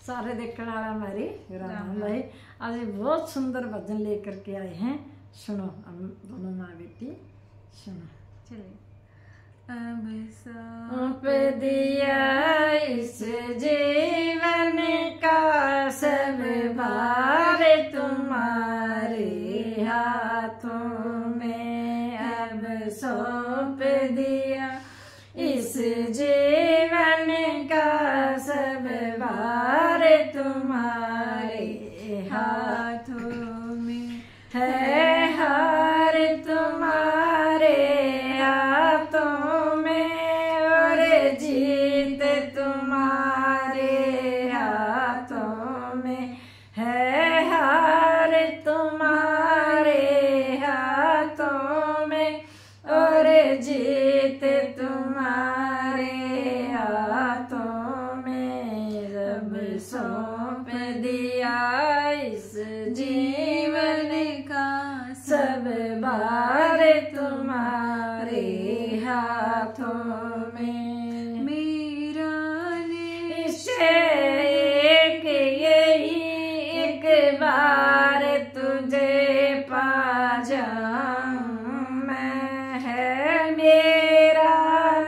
सारे देखने वाला हमारी राम भाई आज बहुत सुंदर भजन लेकर के आए हैं। सुनो हम दोनों माँ बेटी सुनो। चलिए। अब सौंप दिया इस जीवन का सब भार तुम्हारे हाथों में। अब सौंप दिया इस जीवन का सब भार तुम्हारे हाथों में है। हार तुम्हारे हाथों में और जीत तुम्हारे हाथों में है। हार तुम्हारे हाथों में और जीत तुम्हारे हाथों में। रब सौंप दिया इस जीवन का सब भार तुम्हारे हाथों में। मेरा निश्चय एक यही एक बार तुझे पा जाऊं मैं है। मेरा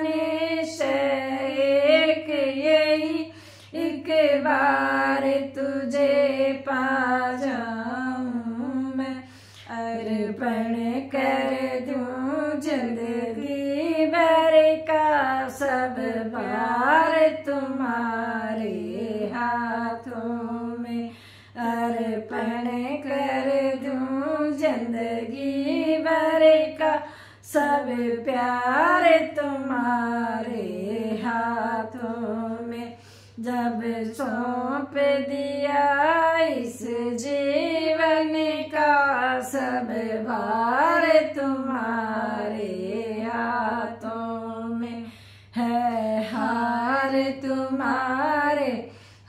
निश्चय एक यही एक बार तुझे पा जाऊं मैं। अर्पण कर दूं जिंदगी भर का सब भार तुम्हारे हाथों में। अर्पण कर दूं जिंदगी भर का सब प्यार तुम्हारे हाथों में। जब सौंप दिया इस जीवन का सब भार तुम्हारे हाथों में है। हार तुम्हारे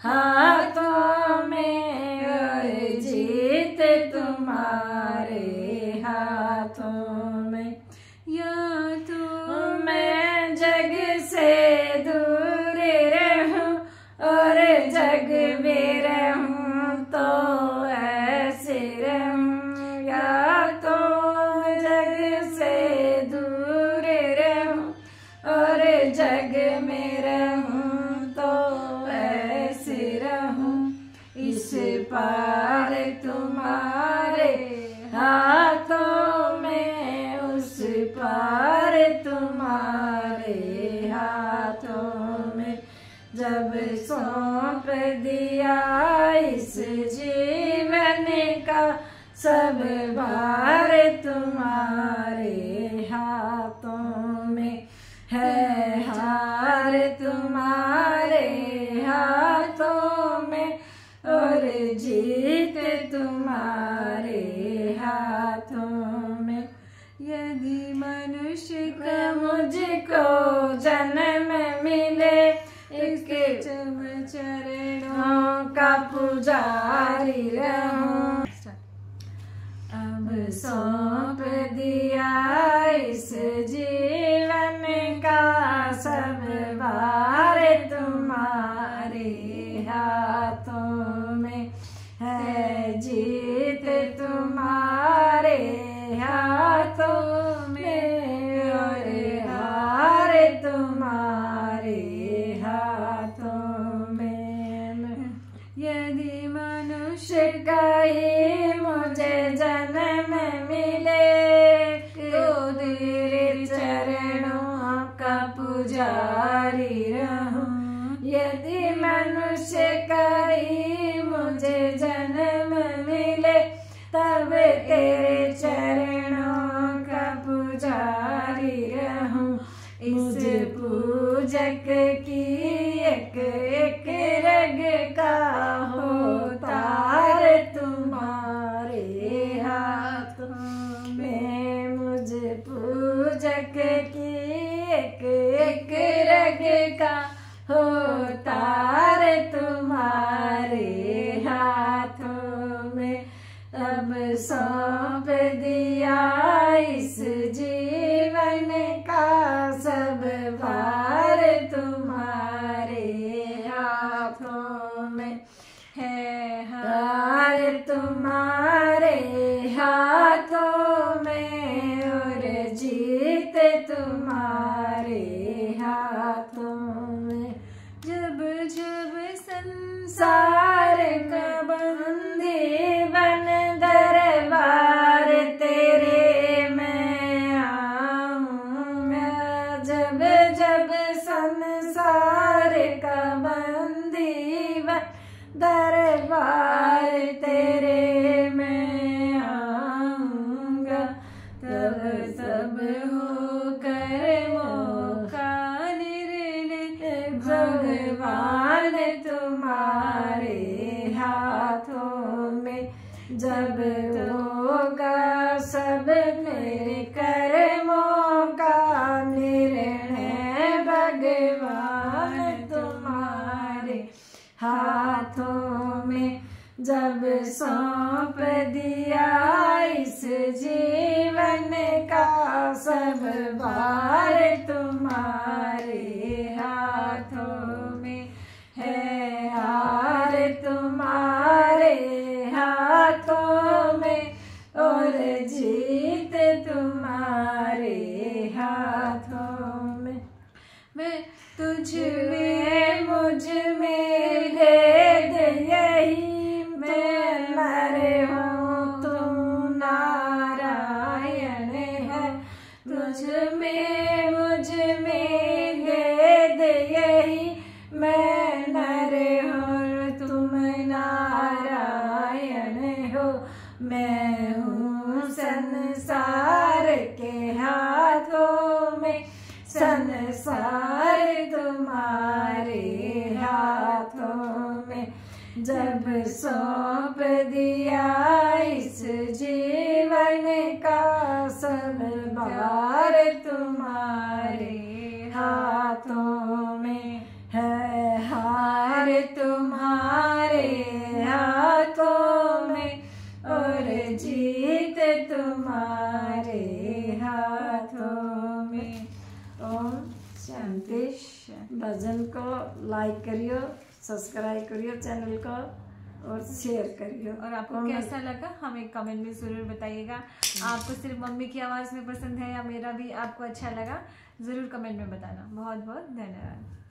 हाथों में और जीत तुम्हारे हाथों में। या तो मैं जग से दूर रहूं और जग में रहूं तो ऐसे रहूं। या तो जग से दूर रहूं और जग में रहूं तो ऐसे रहूं। इस पार तुम्हारे हाथों में उस पार तुम्हारे हाथों में। जब सौंप दिया इस जीवन का सब भार तुम्हारे हाथों में है। हार तुम्हारे हाथों में और जीत तुम्हारे हाथों में। यदि मनुष्य का मुझको जन्म मिले एक चरणों का पुजारी रहूं। अब सौंप दिया इस जीवन का सब भार तुम्हारे हाथों में है। जीत तुम्हारे हाथों में और हार तुम्हारे हाथों में। यदि मनुष्य का ही मुझे जन्म मिले तो तेरे चरणों का पुजारी रहूं। यदि मनुष्य का ही मुझे जन्म मिले तब तेरे चरणों का पुजारी रहूं। इस पूजक की एक एक रग का हो तार तुम्हारे हाथों में। मुझ पूजक की एक एक रग का हो तार तुम्हारे हाथों में। अब सौंप दिया इस जीवन का सब भार तुम्हारे हाथों हाथों में है हार तुम्हारे हाथों में और जीत तुम्हारे हाथों में। जब जब संसार का बंदी बन दरबार तेरे मैं आऊंगा। जब जब संसार का बंदी बन दरबार तेरे मैं आऊंगा। तब सब होकर मौका निर्णय भगवान तुम्हारे हाथों में। जब होगा सब मेरे कर्मों का निर्णय भगवान तुम्हारे हाथों में। जब सौंप दिया इस जीवन का सब भार तुम्हारे हाथों में है। हार तुम्हारे हाथों में और जीत तुम्हारे हाथों में। मैं तुझ में मुझ में भेद यही मैं मरे हूँ तुम नारायण है। तुझ में मुझ में भेद यही मैं नर हूँ तुम नारायण हो। मैं हूँ संसार के हाथों में संसार तुम्हारे हाथों में। जब सौंप दिया इस जीवन का सब भार तुम्हारे हाथों में है। हार तुम्हारे हाथों में और जीत तुम्हारे हाथों में। ओम शांति। भजन को लाइक करियो, सब्सक्राइब करियो चैनल को और शेयर करियो। और आपको कैसा लगा हमें कमेंट में जरूर बताइएगा। आपको सिर्फ मम्मी की आवाज़ में पसंद है या मेरा भी आपको अच्छा लगा, ज़रूर कमेंट में बताना। बहुत बहुत धन्यवाद।